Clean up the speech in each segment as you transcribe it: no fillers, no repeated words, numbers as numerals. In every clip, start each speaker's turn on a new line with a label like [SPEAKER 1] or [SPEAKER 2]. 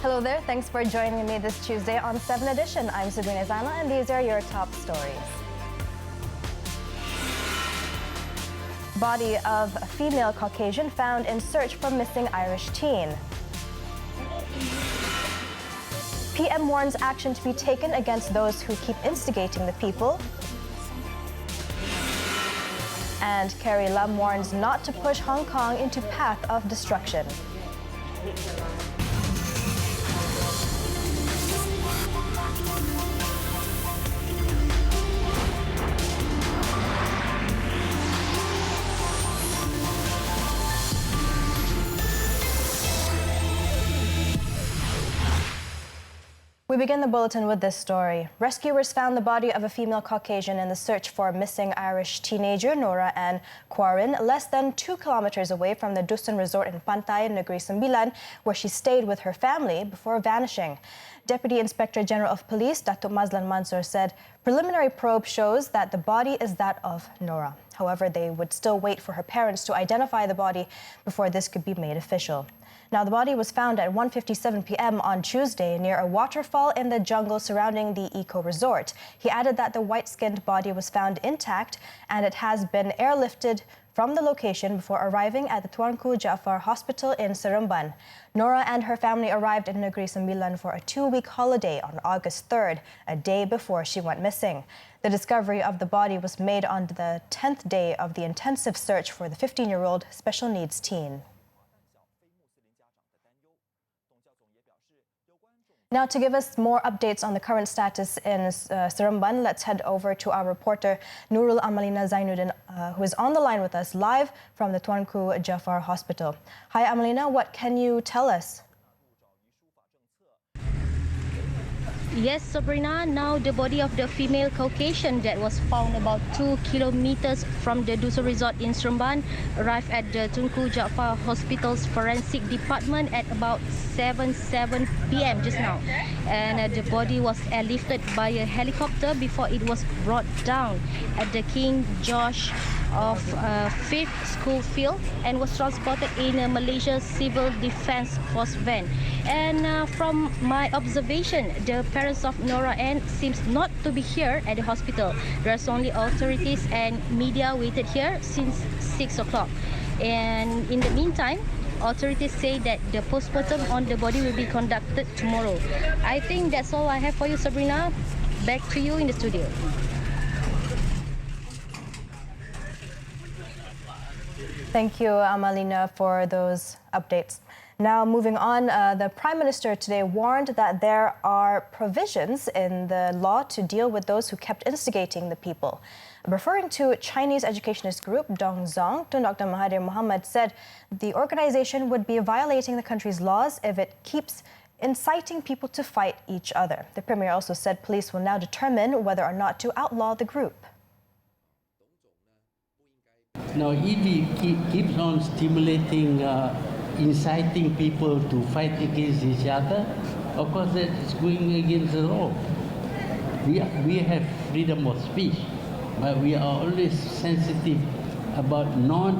[SPEAKER 1] Hello there, thanks for joining me this Tuesday on 7Edition. I'm Sabrina Zainal and these are your top stories. Body of a female Caucasian found in search for missing Irish teen. PM warns action to be taken against those who keep instigating the people. And Carrie Lam warns not to push Hong Kong into path of destruction. We begin the bulletin with this story. Rescuers found the body of a female Caucasian in the search for a missing Irish teenager, Nora Ann Quarin, less than 2 kilometers away from the Dusun Resort in Pantai, Negeri Sembilan, where she stayed with her family before vanishing. Deputy Inspector General of Police, Datuk Mazlan Mansur, said preliminary probe shows that the body is that of Nora. However, they would still wait for her parents to identify the body before this could be made official. Now, the body was found at 1:57 p.m. on Tuesday near a waterfall in the jungle surrounding the eco-resort. He added that the white-skinned body was found intact and it has been airlifted from the location before arriving at the Tuanku Jaafar Hospital in Seremban. Nora and her family arrived in Negeri Sembilan for a 2-week holiday on August 3rd, a day before she went missing. The discovery of the body was made on the 10th day of the intensive search for the 15-year-old special needs teen. Now, to give us more updates on the current status in Seremban, let's head over to our reporter Nurul Amalina Zainuddin, who is on the line with us live from the Tuanku Jaafar Hospital. Hi, Amalina, what can you tell us?
[SPEAKER 2] Yes, Sabrina, now the body of the female Caucasian that was found about 2 kilometers from the Dusun Resort in Seremban arrived at the Tuanku Jaafar Hospital's forensic department at about 7 p.m. just now. And the body was airlifted by a helicopter before it was brought down at the King George of 5th School Field and was transported in a Malaysia Civil Defence Force van. And from my observation, the parents of Nora Ann seems not to be here at the hospital. There's only authorities and media waited here since 6 o'clock. And in the meantime, authorities say that the postmortem on the body will be conducted tomorrow. I think that's all I have for you, Sabrina. Back to you in the studio.
[SPEAKER 1] Thank you, Amalina, for those updates. Now, moving on, the Prime Minister today warned that there are provisions in the law to deal with those who kept instigating the people. Referring to Chinese educationist group Dong Zong, Tun Dr Mahathir Mohamad said the organization would be violating the country's laws if it keeps inciting people to fight each other. The Premier also said police will now determine whether or not to outlaw the group.
[SPEAKER 3] Now, if he keeps on stimulating, inciting people to fight against each other, of course that is going against the law. We have freedom of speech, but we are always sensitive about not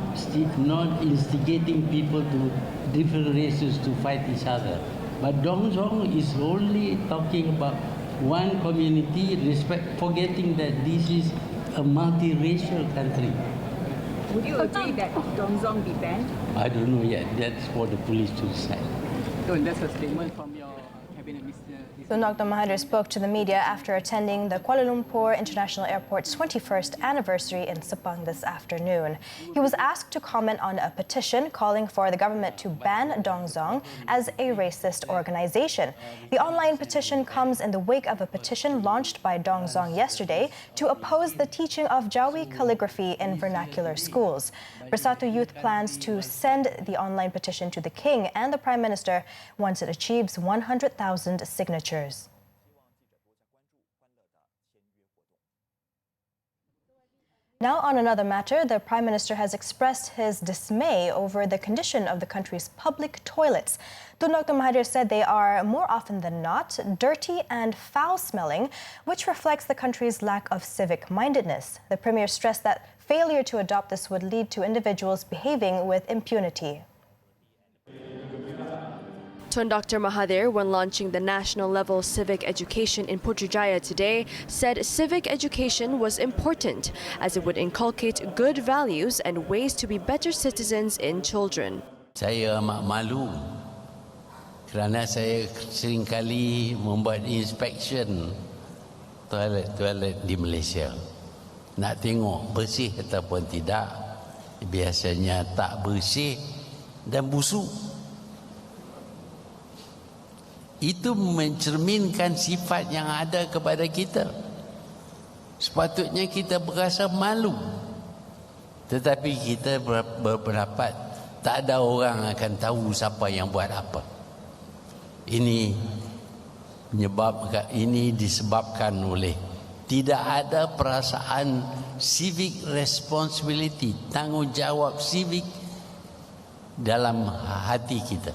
[SPEAKER 3] instigating people to different races to fight each other. But Dong Zong is only talking about one community, forgetting that this is a multiracial country.
[SPEAKER 4] Would you agree that Dong Zong be banned?
[SPEAKER 3] I don't know yet. That's for the police to decide.
[SPEAKER 4] So that's a statement from your cabinet, Mr.
[SPEAKER 1] Tun Dr Mahathir spoke to the media after attending the Kuala Lumpur International Airport's 21st anniversary in Sepang this afternoon. He was asked to comment on a petition calling for the government to ban Dong Zong as a racist organization. The online petition comes in the wake of a petition launched by Dong Zong yesterday to oppose the teaching of Jawi calligraphy in vernacular schools. Bersatu Youth plans to send the online petition to the King and the Prime Minister once it achieves 100,000 signatures. Now, on another matter, the Prime Minister has expressed his dismay over the condition of the country's public toilets. Tun Dr Mahathir said they are, more often than not, dirty and foul-smelling, which reflects the country's lack of civic-mindedness. The Premier stressed that failure to adopt this would lead to individuals behaving with impunity.
[SPEAKER 5] Tun Dr Mahathir, when launching the national-level civic education in Putrajaya today, said civic education was important as it would inculcate good values and ways to be better citizens in children.
[SPEAKER 3] Saya amat malu kerana saya seringkali membuat inspection toilet di Malaysia. Nak tengok bersih ataupun tidak, biasanya tak bersih dan busuk. Itu mencerminkan sifat yang ada kepada kita. Sepatutnya kita berasa malu. Tetapi kita berpendapat tak ada orang akan tahu siapa yang buat apa. Ini disebabkan oleh tidak ada perasaan civic responsibility, tanggungjawab civic dalam hati kita.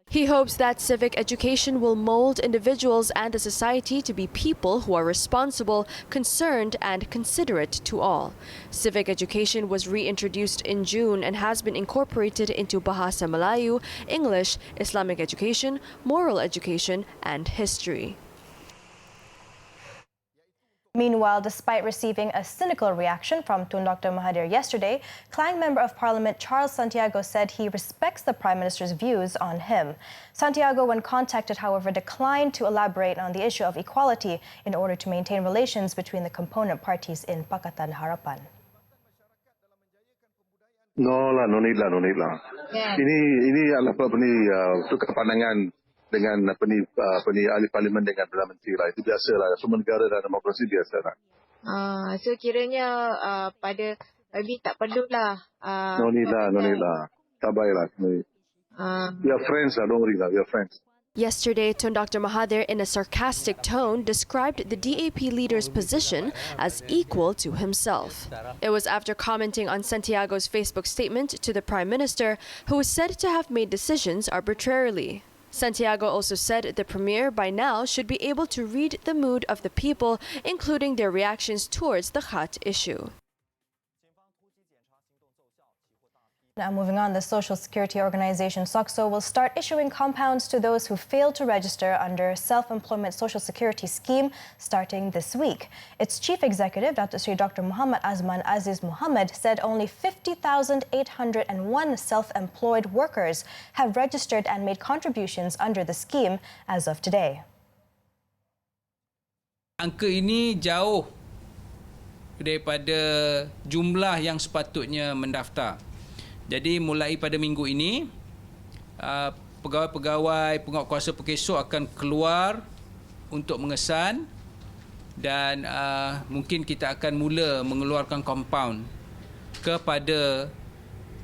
[SPEAKER 5] He hopes that civic education will mold individuals and the society to be people who are responsible, concerned, and considerate to all. Civic education was reintroduced in June and has been incorporated into Bahasa Melayu, English, Islamic education, moral education, and history.
[SPEAKER 1] Meanwhile, despite receiving a cynical reaction from Tun Dr Mahathir yesterday, Klang Member of Parliament Charles Santiago said he respects the Prime Minister's views on him. Santiago, when contacted, however, declined to elaborate on the issue of equality in order to maintain relations between the component parties in Pakatan Harapan.
[SPEAKER 6] No need lah. Yeah. Ini adalah tukar pandangan dengan ahli parlimen dengan Perdana Menteri lah. Itu biasalah. Semua negara dan demokrasi biasalah.
[SPEAKER 7] So kiranya pada maybe tak perlulah.
[SPEAKER 6] No need lah. Tak baiklah. We are friends lah. Don't worry lah. We are friends.
[SPEAKER 5] Yesterday, Tun Dr Mahathir, in a sarcastic tone, described the DAP leader's position as equal to himself. It was after commenting on Santiago's Facebook statement to the Prime Minister, who was said to have made decisions arbitrarily. Santiago also said the Premier by now should be able to read the mood of the people, including their reactions towards the Khat issue.
[SPEAKER 1] Now moving on, the social security organization SOCSO will start issuing compounds to those who fail to register under self-employment social security scheme starting this week. Its chief executive, Dr. Muhammad Azman Aziz Muhammad, said only 50,801 self-employed workers have registered and made contributions under the scheme as of today.
[SPEAKER 8] Angka ini jauh daripada jumlah yang sepatutnya mendaftar. Jadi mulai pada minggu ini, pegawai-pegawai penguatkuasa pekesok akan keluar untuk mengesan dan mungkin kita akan mula mengeluarkan kompaun kepada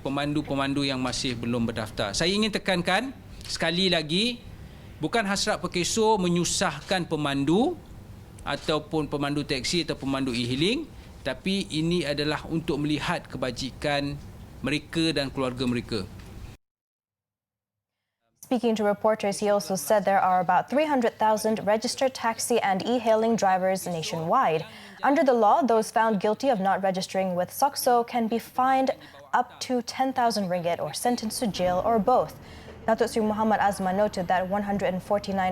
[SPEAKER 8] pemandu-pemandu yang masih belum berdaftar. Saya ingin tekankan sekali lagi, bukan hasrat pekesok menyusahkan pemandu ataupun pemandu teksi atau pemandu e-hailing, tapi ini adalah untuk melihat kebajikan mereka dan keluarga mereka.
[SPEAKER 1] Speaking to reporters, he also said there are about 300,000 registered taxi and e-hailing drivers nationwide. Under the law, those found guilty of not registering with SOCSO can be fined up to 10,000 ringgit or sentenced to jail or both. Datuk Seri Muhammad Azman noted that 149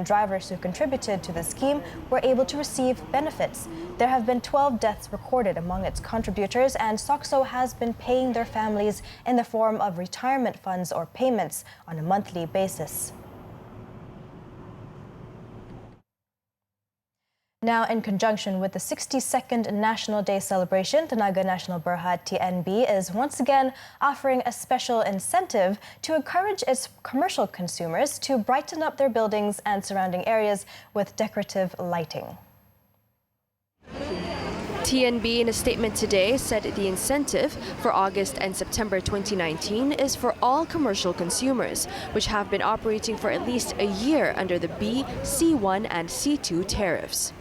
[SPEAKER 1] drivers who contributed to the scheme were able to receive benefits. There have been 12 deaths recorded among its contributors, and SOCSO has been paying their families in the form of retirement funds or payments on a monthly basis. Now, in conjunction with the 62nd National Day celebration, Tenaga Nasional Berhad TNB is once again offering a special incentive to encourage its commercial consumers to brighten up their buildings and surrounding areas with decorative lighting.
[SPEAKER 5] TNB, in a statement today, said the incentive for August and September 2019 is for all commercial consumers, which have been operating for at least a year under the B, C1 and C2 tariffs.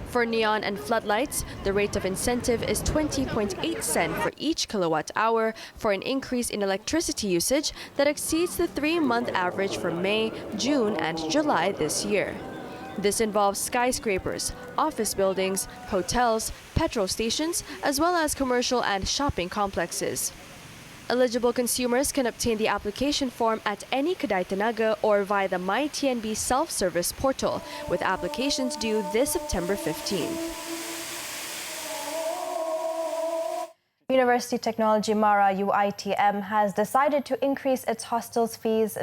[SPEAKER 5] For neon and floodlights, the rate of incentive is 20.8 cent for each kilowatt hour for an increase in electricity usage that exceeds the 3-month average for May, June and July this year. This involves skyscrapers, office buildings, hotels, petrol stations, as well as commercial and shopping complexes. Eligible consumers can obtain the application form at any Kedai Tenaga or via the MyTNB self-service portal, with applications due this September 15th.
[SPEAKER 1] University Technology Mara UiTM has decided to increase its hostels fees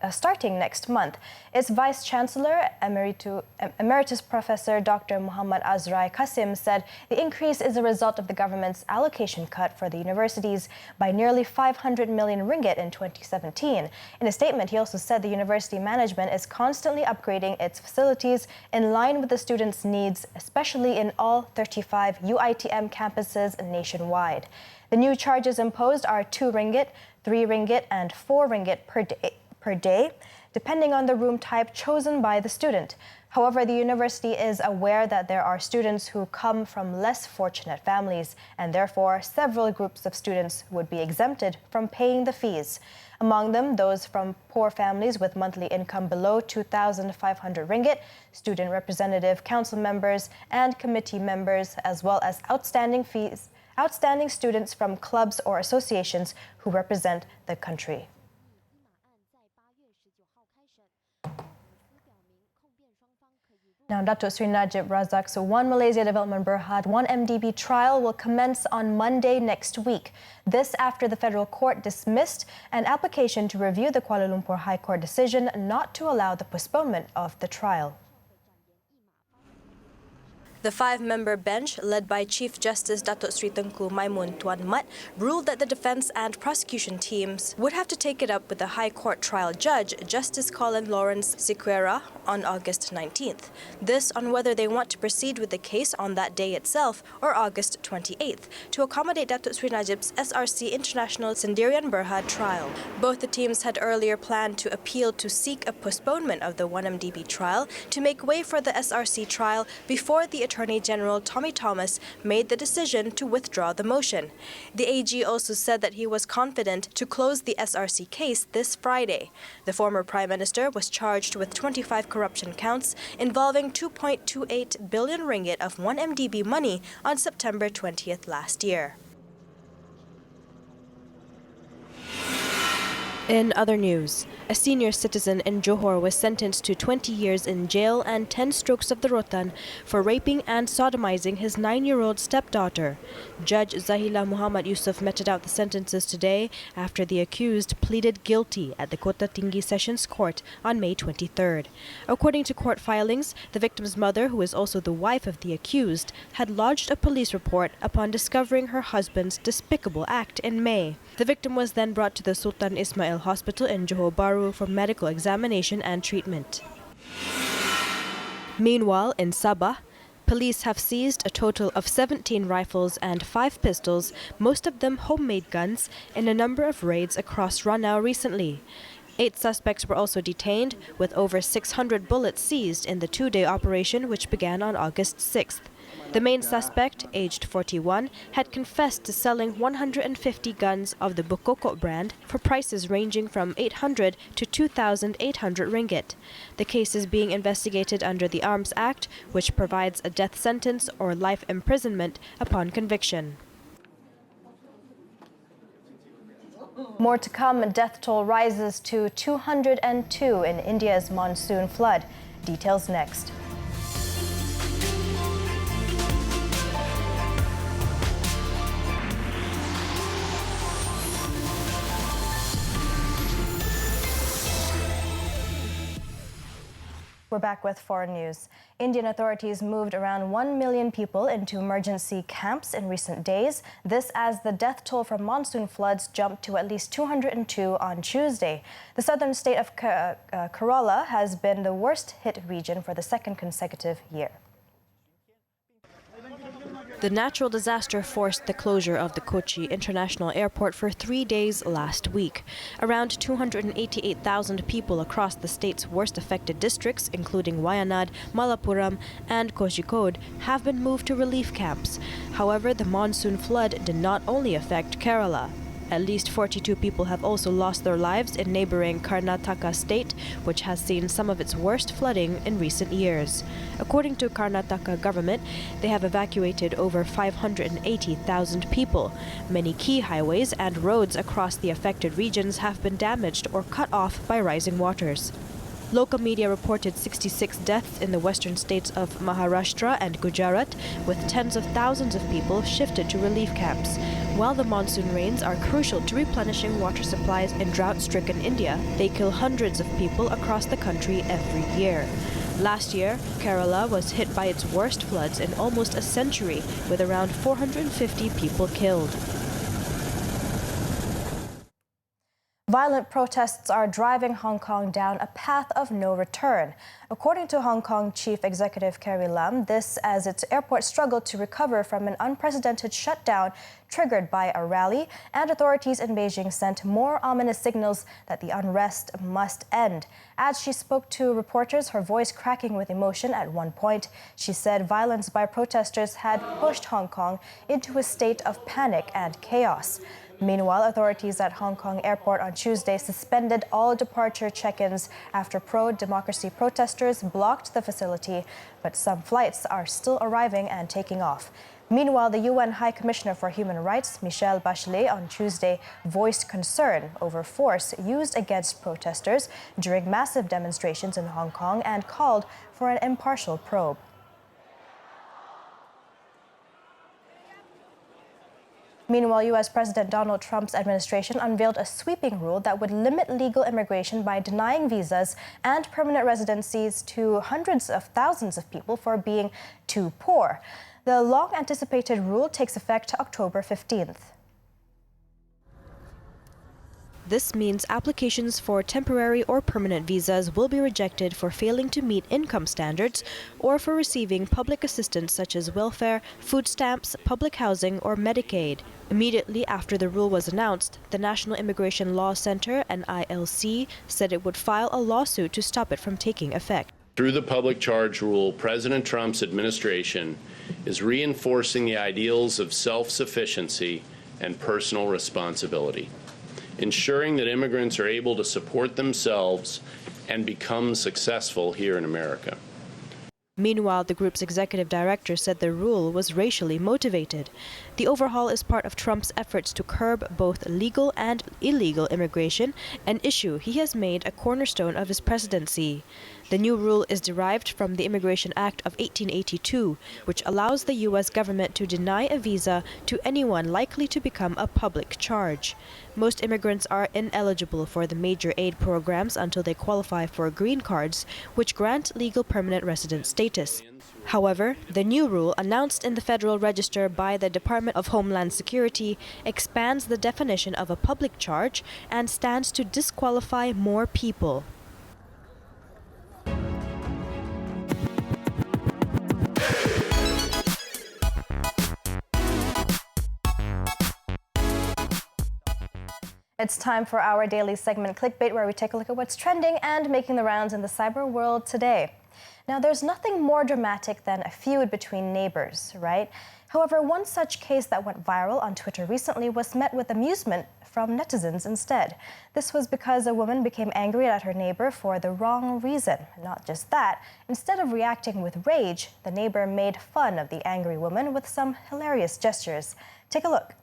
[SPEAKER 1] starting next month. Its Vice Chancellor, Emeritus Professor Dr Muhammad Azrai Kasim said the increase is a result of the government's allocation cut for the universities by nearly 500 million ringgit in 2017. In a statement, he also said the university management is constantly upgrading its facilities in line with the students' needs, especially in all 35 UiTM campuses nationwide. The new charges imposed are 2 ringgit, 3 ringgit and 4 ringgit per day, depending on the room type chosen by the student. However, the university is aware that there are students who come from less fortunate families, and therefore several groups of students would be exempted from paying the fees. Among them, those from poor families with monthly income below 2,500 ringgit, student representative council members and committee members, as well as outstanding students from clubs or associations who represent the country. Now, Datuk Sri Najib Razak's One Malaysia Development Berhad 1MDB trial will commence on Monday next week. This after the federal court dismissed an application to review the Kuala Lumpur High Court decision not to allow the postponement of the trial. The 5-member bench, led by Chief Justice Datuk Sri Tengku Maimun Tuan Mat, ruled that the defence and prosecution teams would have to take it up with the High Court trial judge, Justice Colin Lawrence Siqueira, on August 19th. This on whether they want to proceed with the case on that day itself or August 28th to accommodate Datuk Sri Najib's SRC International Sendirian Berhad trial. Both the teams had earlier planned to appeal to seek a postponement of the 1MDB trial to make way for the SRC trial before the Attorney General Tommy Thomas made the decision to withdraw the motion. The AG also said that he was confident to close the SRC case this Friday. The former Prime Minister was charged with 25 corruption counts involving 2.28 billion ringgit of 1MDB money on September 20th last year. In other news, a senior citizen in Johor was sentenced to 20 years in jail and 10 strokes of the rotan for raping and sodomizing his 9-year-old stepdaughter. Judge Zahila Muhammad Yusuf meted out the sentences today after the accused pleaded guilty at the Kota Tinggi Sessions Court on May 23rd. According to court filings, the victim's mother, who is also the wife of the accused, had lodged a police report upon discovering her husband's despicable act in May. The victim was then brought to the Sultan Ismail Hospital in Johor Bahru for medical examination and treatment. Meanwhile, in Sabah, police have seized a total of 17 rifles and 5 pistols, most of them homemade guns, in a number of raids across Ranau recently. 8 suspects were also detained, with over 600 bullets seized in the 2-day operation which began on August 6th. The main suspect, aged 41, had confessed to selling 150 guns of the Bukokok brand for prices ranging from 800 to 2,800 ringgit. The case is being investigated under the Arms Act, which provides a death sentence or life imprisonment upon conviction. More to come. Death toll rises to 202 in India's monsoon flood. Details next. We're back with foreign news. Indian authorities moved around 1 million people into emergency camps in recent days. This as the death toll from monsoon floods jumped to at least 202 on Tuesday. The southern state of Kerala has been the worst hit region for the second consecutive year.
[SPEAKER 5] The natural disaster forced the closure of the Kochi International Airport for 3 days last week. Around 288,000 people across the state's worst affected districts, including Wayanad, Malappuram and Kozhikode, have been moved to relief camps. However, the monsoon flood did not only affect Kerala. At least 42 people have also lost their lives in neighboring Karnataka state, which has seen some of its worst flooding in recent years. According to Karnataka government, they have evacuated over 580,000 people. Many key highways and roads across the affected regions have been damaged or cut off by rising waters. Local media reported 66 deaths in the western states of Maharashtra and Gujarat, with tens of thousands of people shifted to relief camps. While the monsoon rains are crucial to replenishing water supplies in drought-stricken India, they kill hundreds of people across the country every year. Last year, Kerala was hit by its worst floods in almost a century, with around 450 people killed.
[SPEAKER 1] Violent protests are driving Hong Kong down a path of no return. According to Hong Kong Chief Executive Carrie Lam, this as its airport struggled to recover from an unprecedented shutdown triggered by a rally, and authorities in Beijing sent more ominous signals that the unrest must end. As she spoke to reporters, her voice cracking with emotion at one point, she said violence by protesters had pushed Hong Kong into a state of panic and chaos. Meanwhile, authorities at Hong Kong Airport on Tuesday suspended all departure check-ins after pro-democracy protesters blocked the facility, but some flights are still arriving and taking off. Meanwhile, the UN High Commissioner for Human Rights, Michelle Bachelet, on Tuesday voiced concern over force used against protesters during massive demonstrations in Hong Kong and called for an impartial probe. Meanwhile, U.S. President Donald Trump's administration unveiled a sweeping rule that would limit legal immigration by denying visas and permanent residencies to hundreds of thousands of people for being too poor. The long-anticipated rule takes effect October 15th.
[SPEAKER 5] This means applications for temporary or permanent visas will be rejected for failing to meet income standards or for receiving public assistance such as welfare, food stamps, public housing, or Medicaid. Immediately after the rule was announced, the National Immigration Law Center, NILC, said it would file a lawsuit to stop it from taking effect.
[SPEAKER 9] Through the public charge rule, President Trump's administration is reinforcing the ideals of self-sufficiency and personal responsibility, ensuring that immigrants are able to support themselves and become successful here in America.
[SPEAKER 5] Meanwhile, the group's executive director said the rule was racially motivated. The overhaul is part of Trump's efforts to curb both legal and illegal immigration, an issue he has made a cornerstone of his presidency. The new rule is derived from the Immigration Act of 1882, which allows the U.S. government to deny a visa to anyone likely to become a public charge. Most immigrants are ineligible for the major aid programs until they qualify for green cards, which grant legal permanent resident status. However, the new rule, announced in the Federal Register by the Department of Homeland Security, expands the definition of a public charge and stands to disqualify more people.
[SPEAKER 1] It's time for our daily segment Clickbait, where we take a look at what's trending and making the rounds in the cyber world today. Now, there's nothing more dramatic than a feud between neighbors, right? However, one such case that went viral on Twitter recently was met with amusement from netizens instead. This was because a woman became angry at her neighbor for the wrong reason. Not just that, instead of reacting with rage, the neighbor made fun of the angry woman with some hilarious gestures. Take a look.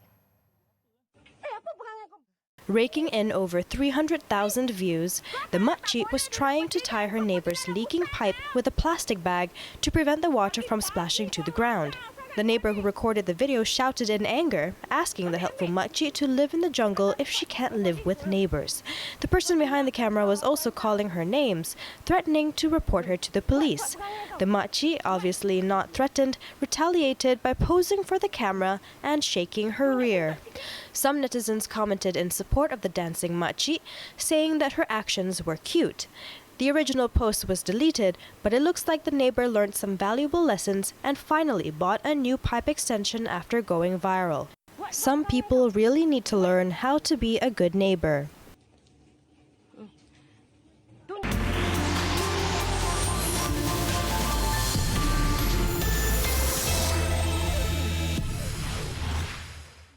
[SPEAKER 5] Raking in over 300,000 views, the Makcik was trying to tie her neighbor's leaking pipe with a plastic bag to prevent the water from splashing to the ground. The neighbor who recorded the video shouted in anger, asking the helpful Makcik to live in the jungle if she can't live with neighbors. The person behind the camera was also calling her names, threatening to report her to the police. The Makcik, obviously not threatened, retaliated by posing for the camera and shaking her rear. Some netizens commented in support of the dancing Makcik, saying that her actions were cute. The original post was deleted, but it looks like the neighbor learned some valuable lessons and finally bought a new pipe extension after going viral. Some people really need to learn how to be a good neighbor.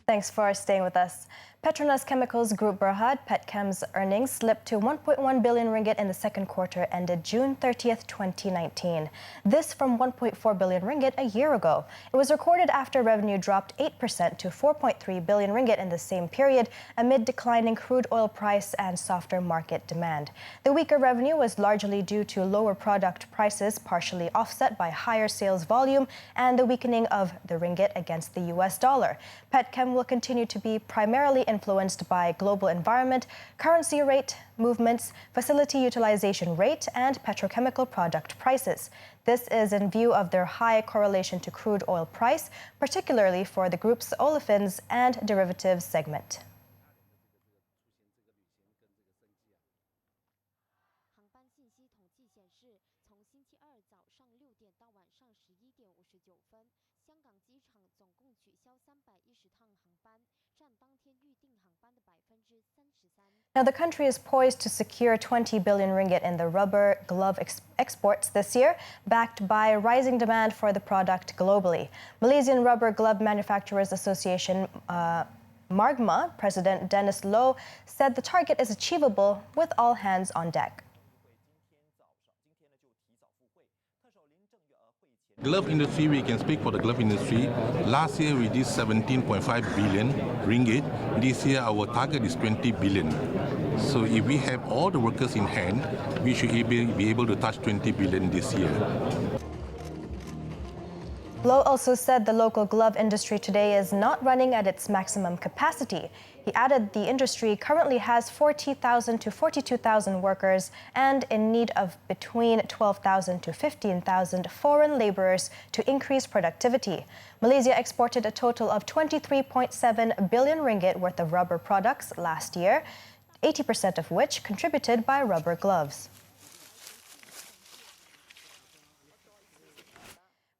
[SPEAKER 1] Thanks for staying with us. Petronas Chemicals Group Berhad, Petchem's earnings slipped to 1.1 billion ringgit in the second quarter ended June 30th, 2019. This from 1.4 billion ringgit a year ago. It was recorded after revenue dropped 8% to 4.3 billion ringgit in the same period amid declining crude oil price and softer market demand. The weaker revenue was largely due to lower product prices, partially offset by higher sales volume and the weakening of the ringgit against the US dollar. Petchem will continue to be primarily influenced by global environment, currency rate movements, facility utilization rate, and petrochemical product prices. This is in view of their high correlation to crude oil price, particularly for the group's olefins and derivatives segment. Now, the country is poised to secure 20 billion ringgit in the rubber glove exports this year, backed by rising demand for the product globally. Malaysian Rubber Glove Manufacturers Association MARGMA President Dennis Loh said the target is achievable with all hands on deck.
[SPEAKER 10] Glove industry, we can speak for the glove industry. Last year we did 17.5 billion ringgit. This year our target is 20 billion. So if we have all the workers in hand, we should be able to touch 20 billion this year.
[SPEAKER 1] Loh also said the local glove industry today is not running at its maximum capacity. He added the industry currently has 40,000 to 42,000 workers and in need of between 12,000 to 15,000 foreign laborers to increase productivity. Malaysia exported a total of 23.7 billion ringgit worth of rubber products last year, 80% of which contributed by rubber gloves.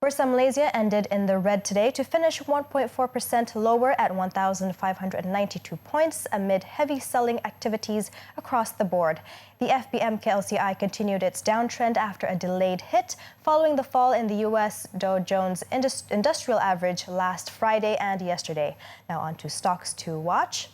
[SPEAKER 1] Bursa Malaysia ended in the red today to finish 1.4% lower at 1,592 points amid heavy selling activities across the board. The FBM KLCI continued its downtrend after a delayed hit following the fall in the US Dow Jones Industrial Average last Friday and yesterday. Now on to stocks to watch.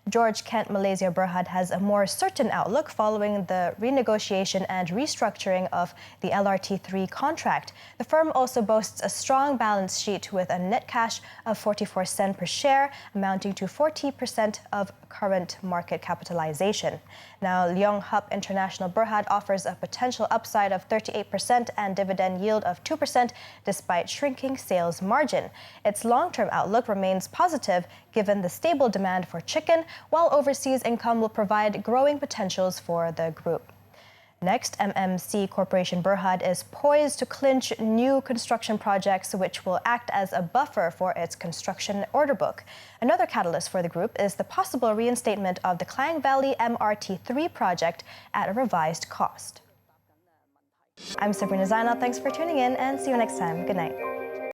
[SPEAKER 1] George Kent Malaysia Berhad has a more certain outlook following the renegotiation and restructuring of the LRT3 contract. The firm also boasts a strong balance sheet with a net cash of 44 cents per share, amounting to 40% of current market capitalization. Now, Leong Hup International Berhad offers a potential upside of 38% and dividend yield of 2% despite shrinking sales margin. Its long-term outlook remains positive given the stable demand for chicken, while overseas income will provide growing potentials for the group. Next, MMC Corporation Berhad is poised to clinch new construction projects which will act as a buffer for its construction order book. Another catalyst for the group is the possible reinstatement of the Klang Valley MRT3 project at a revised cost. I'm Sabrina Zainal. Thanks for tuning in and see you next time. Good night.